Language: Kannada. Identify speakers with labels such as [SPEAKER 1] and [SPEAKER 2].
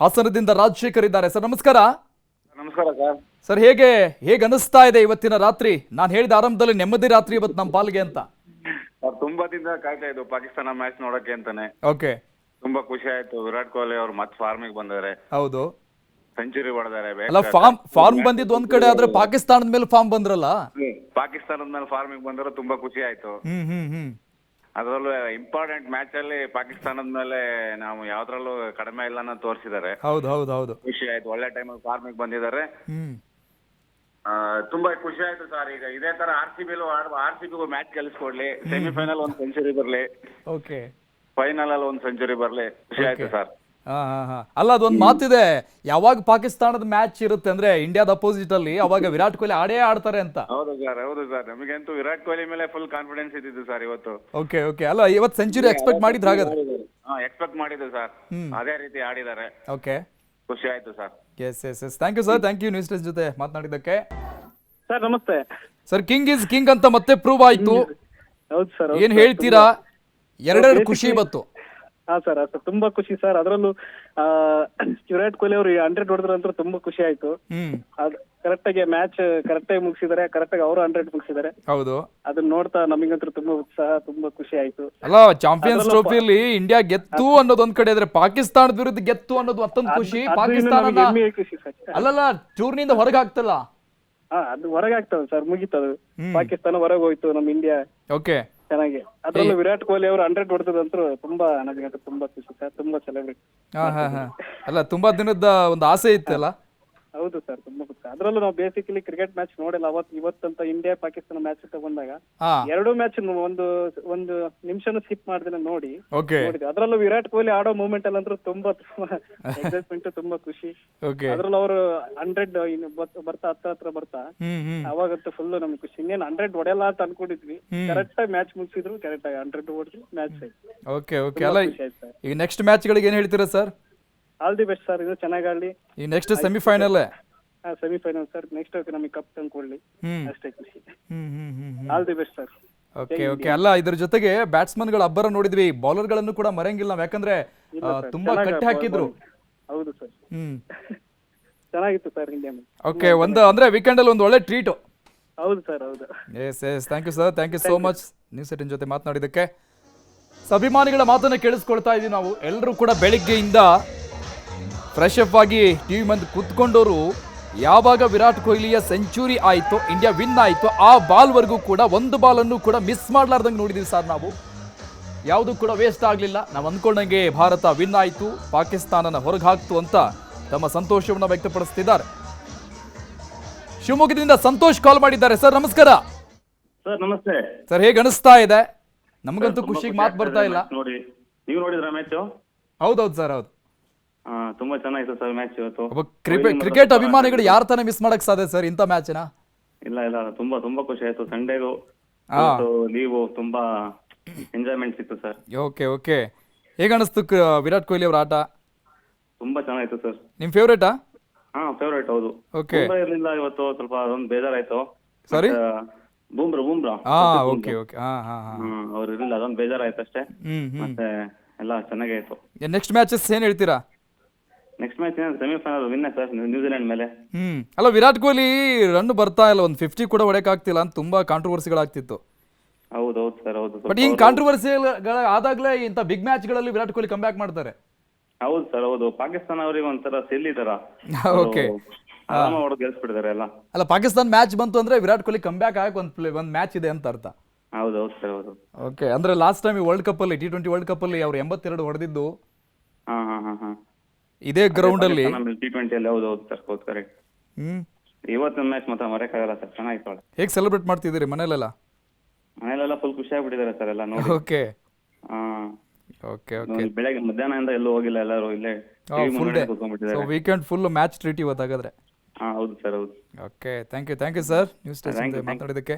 [SPEAKER 1] ಹಾಸನದಿಂದ ರಾಜಶೇಖರ್ ಇದ್ದಾರೆ. ಸರ್ ನಮಸ್ಕಾರ.
[SPEAKER 2] ನಮಸ್ಕಾರ ಸರ್.
[SPEAKER 1] ಸರ್ ಹೇಗೆ ಅನಿಸ್ತಾ ಇದೆ ಇವತ್ತಿನ ರಾತ್ರಿ? ನಾನು ಹೇಳಿದ ಆರಂಭದಲ್ಲಿ ನೆಮ್ಮದಿ ರಾತ್ರಿ ಇವತ್ತು ನಮ್ಮ ಪಾಲ್ಗೆ ಅಂತ.
[SPEAKER 2] ತುಂಬಾ ದಿನ ಕಾಯ್ತಾ ಇದ್ದು ಪಾಕಿಸ್ತಾನ ಮ್ಯಾಚ್ ನೋಡಕ್ಕೆ ಅಂತಾನೆ.
[SPEAKER 1] ಓಕೆ,
[SPEAKER 2] ತುಂಬಾ ಖುಷಿ ಆಯ್ತು. ವಿರಾಟ್ ಕೊಹ್ಲಿ ಅವ್ರು ಮತ್ತೆ ಫಾರ್ಮಿಗೆ ಬಂದಾರೆ.
[SPEAKER 1] ಹೌದು,
[SPEAKER 2] ಸೆಂಚುರಿ ಹೊಡೆದಾರೆ.
[SPEAKER 1] ಅಲ್ಲ ಫಾರ್ಮ್ ಬಂದಿದ್ದು ಒಂದ್ ಕಡೆ ಆದ್ರೆ ಪಾಕಿಸ್ತಾನದ ಮೇಲೆ ಫಾರ್ಮ್ ಬಂದ್ರಲ್ಲ.
[SPEAKER 2] ಪಾಕಿಸ್ತಾನದ ಮೇಲೆ ಫಾರ್ಮಿಗೆ ಬಂದ್ರೆ ತುಂಬಾ ಖುಷಿ ಆಯ್ತು. ಅದರಲ್ಲೂ ಇಂಪಾರ್ಟೆಂಟ್ ಮ್ಯಾಚ್ ಅಲ್ಲಿ ಪಾಕಿಸ್ತಾನದ ಮೇಲೆ ನಾವು ಯಾವ್ದ್ರಲ್ಲೂ ಕಡಿಮೆ ಇಲ್ಲ ಅನ್ನೋ ತೋರಿಸಿದ್ದಾರೆ.
[SPEAKER 1] ಹೌದು ಹೌದು ಹೌದು,
[SPEAKER 2] ಖುಷಿ ಆಯ್ತು. ಒಳ್ಳೆ ಟೈಮಲ್ಲಿ ಫಾರ್ಮಿಗೆ ಬಂದಿದ್ದಾರೆ. ತುಂಬಾ ಖುಷಿ ಆಯ್ತು ಸರ್. ಈಗ ಇದೇ ತರ ಆರ್-ಸಿ-ಬಿಗೂ ಮ್ಯಾಚ್ ಗೆಲ್ಲಿಸ್ಕೊಡ್ಲಿ, ಸೆಮಿಫೈನಲ್ ಒಂದ್ ಸೆಂಚುರಿ ಬರ್ಲಿ,
[SPEAKER 1] ಓಕೆ,
[SPEAKER 2] ಫೈನಲ್ ಅಲ್ಲಿ ಒಂದ್ ಸೆಂಚುರಿ ಬರ್ಲಿ. ಖುಷಿ ಆಯ್ತು ಸರ್.
[SPEAKER 1] ಅಲ್ಲ ಅದೊಂದು ಮಾತಿದೆ, ಯಾವಾಗ ಪಾಕಿಸ್ತಾನದ ಮ್ಯಾಚ್ ಇರುತ್ತೆ ಅಂದ್ರೆ ಇಂಡಿಯಾದ ಅಪೋಸಿಟ್ ಅಲ್ಲಿ, ಅವಾಗ ವಿರಾಟ್ ಕೊಹ್ಲಿ ಆಡ್ತಾರೆ ಅಂತ.
[SPEAKER 2] ಹೌದು ಸರ್, ಹೌದು ಸರ್. ನಮಗಂತೂ ವಿರಾಟ್ ಕೊಹ್ಲಿ ಮೇಲೆ ಫುಲ್ ಕಾನ್ಫಿಡೆನ್ಸ್ ಇದ್ದಿದ್ದು ಸರ್ ಇವತ್ತು.
[SPEAKER 1] ಓಕೆ ಓಕೆ, ಅಲ್ಲ ಇವತ್ತು ಸೆಂಚುರಿ ಎಕ್ಸ್ಪೆಕ್ಟ್ ಮಾಡಿದ್ರೆ ಹಾಗಾದ್ರೆ?
[SPEAKER 2] ಎಕ್ಸ್ಪೆಕ್ಟ್ ಮಾಡಿದ್ದು ಸರ್, ಅದೇ ರೀತಿ ಆಡಿದ್ದಾರೆ.
[SPEAKER 1] ಓಕೆ,
[SPEAKER 2] ಖುಷಿ ಆಯ್ತು sir.
[SPEAKER 1] Yes yes yes, thank you sir, thank you News ಟೆಸ್ಟ್ ಜೊತೆ ಮಾತನಾಡಿದ್ದಕ್ಕೆ.
[SPEAKER 3] ಸರ್ ನಮಸ್ತೆ.
[SPEAKER 1] ಸರ್ ಕಿಂಗ್ ಇಸ್ ಕಿಂಗ್ ಅಂತ ಮತ್ತೆ ಪ್ರೂವ್ ಆಯ್ತು.
[SPEAKER 3] ಹೌದು ಸರ್.
[SPEAKER 1] ಏನ್ ಹೇಳ್ತೀರಾ? ಎರಡೆರಡು ಖುಷಿ ಇವತ್ತು.
[SPEAKER 3] ಹಾ ಸರ್, ತುಂಬಾ ಖುಷಿ ಸರ್. ಅದರಲ್ಲೂ ವಿರಾಟ್ ಕೊಹ್ಲಿ ಅವರು 100 ಹೊಡೆದ್ರಂತೂ ತುಂಬಾ ಖುಷಿ ಆಯ್ತು. ಕರೆಕ್ಟ್ ಆಗಿ ಮ್ಯಾಚ್ ಕರೆಕ್ಟ್ ಆಗಿ ಮುಗಿಸಿದ್ದಾರೆ, ಕರೆಕ್ಟ್ ಆಗಿ ಅವರು 100 ಮುಗಿಸಿದ್ದಾರೆ.
[SPEAKER 1] ಹೌದು,
[SPEAKER 3] ಅದನ್ನ ನೋಡ್ತಾ ನಮಗಂತೂ ತುಂಬಾ ಉತ್ಸಾಹ, ತುಂಬಾ ಖುಷಿ ಆಯ್ತು.
[SPEAKER 1] ಅಲ್ಲ ಚಾಂಪಿಯನ್ಸ್ ಟ್ರೋಫಿಯಲ್ಲಿ ಇಂಡಿಯಾ ಗೆತ್ತು ಅನ್ನೋದು ಒಂದ್ ಕಡೆ ಇದ್ರೆ, ಪಾಕಿಸ್ತಾನದ ವಿರುದ್ಧ ಗೆತ್ತು ಅನ್ನೋದು ಮತ್ತೊಂದು ಖುಷಿ. ಪಾಕಿಸ್ತಾನ
[SPEAKER 3] ಖುಷಿ ಸರ್.
[SPEAKER 1] ಅಲ್ಲಲ್ಲ ಟೂರ್ನಿಂದ ಹೊರಗೆ ಆಗ್ತಲ್ಲ.
[SPEAKER 3] ಅದು ಹೊರಗೆ ಆಗ್ತದೆ ಸರ್, ಮುಗಿತದು. ಪಾಕಿಸ್ತಾನ ಹೊರಗೆ ಹೋಯ್ತು, ನಮ್ ಇಂಡಿಯಾ
[SPEAKER 1] ಓಕೆ
[SPEAKER 3] ಚೆನ್ನಾಗಿ. ಅದ್ರಲ್ಲೂ ವಿರಾಟ್ ಕೊಹ್ಲಿ ಅವರು 100 ಹೊಡೆದಂತೂ ತುಂಬಾ ನಮಗಂತೂ ತುಂಬಾ ಖುಷಿ ಸರ್, ತುಂಬಾ ಸೆಲೆಬ್ರೇಟ್.
[SPEAKER 1] ಅಲ್ಲ ತುಂಬಾ ದಿನದ ಒಂದು ಆಸೆ ಇತ್ತಲ್ಲ.
[SPEAKER 3] ಹೌದು ಸರ್, ತುಂಬಾ ಖುಷಿ. ಅದ್ರಲ್ಲೂ ನಾವು ಬೇಸಿಕಲಿ ಕ್ರಿಕೆಟ್ ಮ್ಯಾಚ್ ನೋಡಿಲ್ಲ. ಇವತ್ತಂತ ಇಂಡಿಯಾ ಪಾಕಿಸ್ತಾನ ಮ್ಯಾಚ್ ತಗೊಂಡಾಗ ಎರಡು ಮ್ಯಾಚ್ ಒಂದು ನಿಮಿಷನೂ ಸ್ಕಿಪ್ ಮಾಡ್ದೇನೆ ನೋಡಿದ್ವಿ. ಅದ್ರಲ್ಲೂ ವಿರಾಟ್ ಕೊಹ್ಲಿ ಆಡೋ ಮೂಮೆಂಟ್ ಅಲ್ಲಂದ್ರೂ ತುಂಬಾ ಎಕ್ಸೈಟ್ಮೆಂಟ್, ತುಂಬಾ ಖುಷಿ. ಅದ್ರಲ್ಲೂ ಅವರು 100 ಬರ್ತಾ ಹತ್ರ ಬರ್ತಾ ಅವಾಗಂತೂ ಫುಲ್ ನಮ್ಗೆ ಖುಷಿ. ಇನ್ನೇನು 100 ಹೊಡೆಯಲ್ಲ ಅಂತ ಅನ್ಕೊಂಡಿದ್ವಿ. ಕರೆಕ್ಟ್ ಆಗಿ ಮ್ಯಾಚ್ ಮುಗಿಸಿದ್ರು, ಕರೆಕ್ಟ್ ಆಗಿ 100 ಹೊಡೆದ್ರು, ಮ್ಯಾಚ್ ಆಯ್ತು.
[SPEAKER 1] ಓಕೆ ಓಕೆ, ಅಲ್ಲ ಈಗ ನೆಕ್ಸ್ಟ್ ಮ್ಯಾಚ್ ಗಳಿಗೆ ಏನ್ ಹೇಳ್ತೀರಾ sir?
[SPEAKER 3] All the best sir, ಇದು ಚೆನ್ನಾಗಿ ಆಡ್ಲಿ.
[SPEAKER 1] ಈ next semifinal
[SPEAKER 3] semifinal sir, next ನಮಗೆ ಕಪ್ ತಂದ್ಕೊಡ್ಲಿ, ಅಷ್ಟೇ ಖುಷಿ. All the best sir.
[SPEAKER 1] Okay okay, ಅಲ್ಲ ಇದ್ರ ಜೊತೆಗೆ ಬ್ಯಾಟ್ಸ್ಮನ್ ಗಳ ಅಬ್ಬರ ನೋಡಿದ್ವಿ, ಬೌಲರ್ ಗಳನ್ನು ಕೂಡ ಮರೆಯಂಗಿಲ್ಲ ನಾವು, ಯಾಕಂದ್ರೆ ತುಂಬಾ ಕಟ್ಟಿ ಹಾಕಿದ್ರು.
[SPEAKER 3] ಹೌದು ಸರ್, ಚೆನ್ನಾಗಿತ್ತು ಸರ್ ಇಂಡಿಯಾ.
[SPEAKER 1] ಓಕೆ, ಅಂದ್ರೆ ವೀಕೆಂಡ್ ಅಲ್ಲಿ ಒಂದು ಒಳ್ಳೆ ಟ್ರೀಟ್.
[SPEAKER 3] ಹೌದು ಸರ್, ಹೌದು.
[SPEAKER 1] Yes yes, thank you sir, thank you so much News 18 ಜೊತೆ ಮಾತನಾಡಿದ್ದಕ್ಕೆ. ಅಭಿಮಾನಿಗಳ ಮಾತನ್ನ ಕೇಳಿಸ್ಕೊಳ್ತಾ ಇದೀವಿ ನಾವು. ಎಲ್ಲರೂ ಕೂಡ ಬೆಳಿಗ್ಗೆಯಿಂದ ಫ್ರೆಶ್ ಅಪ್ ಆಗಿ ಟಿವಿ ಮುಂದೆ ಕೂತ್ಕೊಂಡವರು ಯಾವಾಗ ವಿರಾಟ್ ಕೊಹ್ಲಿಯ ಸೆಂಚುರಿ ಆಯಿತು, ಇಂಡಿಯಾ ವಿನ್ ಆಯಿತು, ಆ ಬಾಲ್ವರೆಗೂ ಕೂಡ ಒಂದು ಬಾಲನ್ನು ಕೂಡ ಮಿಸ್ ಮಾಡ್ಲಾರ್ದಂಗೆ ನೋಡಿದೀವಿ ಸರ್ ನಾವು. ಯಾವುದು ಕೂಡ ವೇಸ್ಟ್ ಆಗಲಿಲ್ಲ. ನಾವು ಅಂದ್ಕೊಂಡಂಗೆ ಭಾರತ ವಿನ್ ಆಯಿತು, ಪಾಕಿಸ್ತಾನನ ಹೊರಗೆ ಹಾಕ್ತು ಅಂತ ತಮ್ಮ ಸಂತೋಷವನ್ನು ವ್ಯಕ್ತಪಡಿಸ್ತಿದ್ದಾರೆ. ಶಿವಮೊಗ್ಗದಿಂದ ಸಂತೋಷ್ ಕಾಲ್ ಮಾಡಿದ್ದಾರೆ. ಸರ್ ನಮಸ್ಕಾರ.
[SPEAKER 4] ಸರ್ ನಮಸ್ತೆ
[SPEAKER 1] ಸರ್, ಹೇಗೆ ಅನಿಸ್ತಾ ಇದೆ? ನಮಗಂತೂ ಖುಷಿಗೆ ಮಾತು ಬರ್ತಾ ಇಲ್ಲ.
[SPEAKER 4] ನೋಡಿ, ನೀವು ನೋಡಿದ್ರ ಮ್ಯಾಚ್?
[SPEAKER 1] ಹೌದೌದು ಸರ್, ಹೌದು.
[SPEAKER 4] ತುಂಬಾ ಚೆನ್ನಾಗಿತ್ತು ಸರ್ ಮ್ಯಾಚ್ ಇವತ್ತು.
[SPEAKER 1] ಕ್ರಿಕೆಟ್ ಅಭಿಮಾನಿಗಳು ಯಾರ ತಾನೇ ಮಿಸ್ ಮಾಡಕ್ ಸಾಧ್ಯ ಸರ್ ಇಂಥ ಮ್ಯಾಚ್ನ?
[SPEAKER 4] ಇಲ್ಲ, ತುಂಬಾ ಖುಷಿ ಆಯ್ತು. ಸಂಡೇಗೂ ಲೀವು, ತುಂಬಾ ಎಂಜಾಯ್ಮೆಂಟ್ ಸಿಕ್ತು ಸರ್.
[SPEAKER 1] ಓಕೆ ಓಕೆ, ಹೇಗೆ ಅನಿಸ್ತು ವಿರಾಟ್ ಕೊಹ್ಲಿ ಅವರ ಆಟ?
[SPEAKER 4] ತುಂಬಾ ಚೆನ್ನಾಗಿತ್ತು ಸರ್.
[SPEAKER 1] ನಿಮ್ ಫೇವ್ರೇಟಾ?
[SPEAKER 4] ಫೇವ್ರೇಟ್, ಹೌದು.
[SPEAKER 1] ಓಕೆ,
[SPEAKER 4] ಇರ್ಲಿಲ್ಲ ಇವತ್ತು, ಸ್ವಲ್ಪ ಅದೊಂದು ಬೇಜಾರಾಯ್ತು.
[SPEAKER 1] ಸಾರಿ,
[SPEAKER 4] ಬೂಮ್ರಾ
[SPEAKER 1] ಓಕೆ ಓಕೆ,
[SPEAKER 4] ಅವ್ರು ಇರ್ಲಿಲ್ಲ, ಅದೊಂದು ಬೇಜಾರಾಯ್ತು ಅಷ್ಟೇ. ಮತ್ತೆ ಎಲ್ಲ ಚೆನ್ನಾಗಾಯ್ತು.
[SPEAKER 1] ನೆಕ್ಸ್ಟ್ ಮ್ಯಾಚಸ್ ಏನ್ ಹೇಳ್ತೀರಾ?
[SPEAKER 4] Next match semifinal win sir, New Zealand ಮೇಲೆ.
[SPEAKER 1] ಅಲ್ಲ ವಿರಾಟ್ ಕೊಹ್ಲಿ ರನ್ ಬರ್ತಾ ಇಲ್ಲ, ಒಂದು 50 ಕೂಡ ಹೊಡೆಯಕ್ ಆಗ್ತಿಲ್ಲ ಅಂತ ತುಂಬಾ ಕಾಂಟ್ರವರ್ಸಿಗಳಾಗ್ತಿತ್ತು.
[SPEAKER 4] ಹೌದು ಸರ್, ಹೌದು.
[SPEAKER 1] ಬಟ್ ಹಿಂಗ್ ಕಾಂಟ್ರವರ್ಸಿಗಳ ಆದಾಗ್ಲೇ ಇಂಥ ಬಿಗ್ ಮ್ಯಾಚ್ ಗಳಲ್ಲಿ ವಿರಾಟ್ ಕೊಹ್ಲಿ ಕಮ್ ಬ್ಯಾಕ್ ಮಾಡ್ತಾರೆ.
[SPEAKER 4] ಹೌದು ಸರ್, ಹೌದು. ಪಾಕಿಸ್ತಾನ ಅವರಿಗೆ ಒಂಥರ ಸೆಲ್ಲಿ ತರ
[SPEAKER 1] ಓಕೆ,
[SPEAKER 4] ಗೆಲ್ಸ್ಬಿಟ್ಟಿದ್ದಾರೆ ಎಲ್ಲ.
[SPEAKER 1] ಅಲ್ಲ ಪಾಕಿಸ್ತಾನ ಮ್ಯಾಚ್ ಬಂತು ಅಂದ್ರೆ ವಿರಾಟ್ ಕೊಹ್ಲಿ ಕಮ್ ಬ್ಯಾಕ್ ಆಗಕ್ ಒಂದ್ ಮ್ಯಾಚ್ ಇದೆ ಅಂತ ಅರ್ಥ.
[SPEAKER 4] ಹೌದು ಸರ್, ಹೌದು.
[SPEAKER 1] ಓಕೆ, ಅಂದ್ರೆ ಲಾಸ್ಟ್ ಟೈಮ್ ವರ್ಲ್ಡ್ ಕಪ್ ಅಲ್ಲಿ T20 ವರ್ಲ್ಡ್ ಕಪ್ ಅಲ್ಲಿ ಅವ್ರು 82 ಹೊಡೆದಿದ್ದು ಇದೇ ಗ್ರೌಂಡ್ ಅಲ್ಲಿ,
[SPEAKER 4] T20 ಅಲ್ಲಿ. ಹೌದು ಸರ್, ಹೌದು, ಕರೆಕ್ಟ್. ಇವತ್ತಿನ ಮ್ಯಾಚ್ ಮಾತ್ರ ಮರೆಯಕ್ಕಾಗಲ್ಲ ಸರ್, ಚೆನ್ನಾಗಿತ್ತು.
[SPEAKER 1] ಹೇಗೆ ಸೆಲೆಬ್ರೇಟ್ ಮಾಡ್ತಿದ್ದೀರಿ ಮನೇಲೆಲ್ಲ?
[SPEAKER 4] ಮನೇಲೆಲ್ಲ ಫುಲ್ ಖುಷಿ ಆಗ್ಬಿಟ್ಟಿದ್ದಾರೆ ಸರ್ ಎಲ್ಲ ನೋಡಿ.
[SPEAKER 1] ಓಕೆ ಓಕೆ ಓಕೆ,
[SPEAKER 4] ಬೆಳಗ್ಗೆ ಮಧ್ಯಾಹ್ನದಿಂದ ಎಲ್ಲೂ ಹೋಗಿಲ್ಲ, ಎಲ್ಲರೂ ಇಲ್ಲೇ ಕೂತ್ಕೊಂಡ್ಬಿಟ್ಟಿದ್ದಾರೆ.
[SPEAKER 1] ವೀಕೆಂಡ್ ಫುಲ್ ಮ್ಯಾಚ್ ಟ್ರೀಟ್ ಇವತ್ತಾಗಾದ್ರೆ.
[SPEAKER 4] ಹೌದು ಸರ್, ಹೌದು.
[SPEAKER 1] Okay, thank you sir news ಮಾತಾಡೋದಕ್ಕೆ.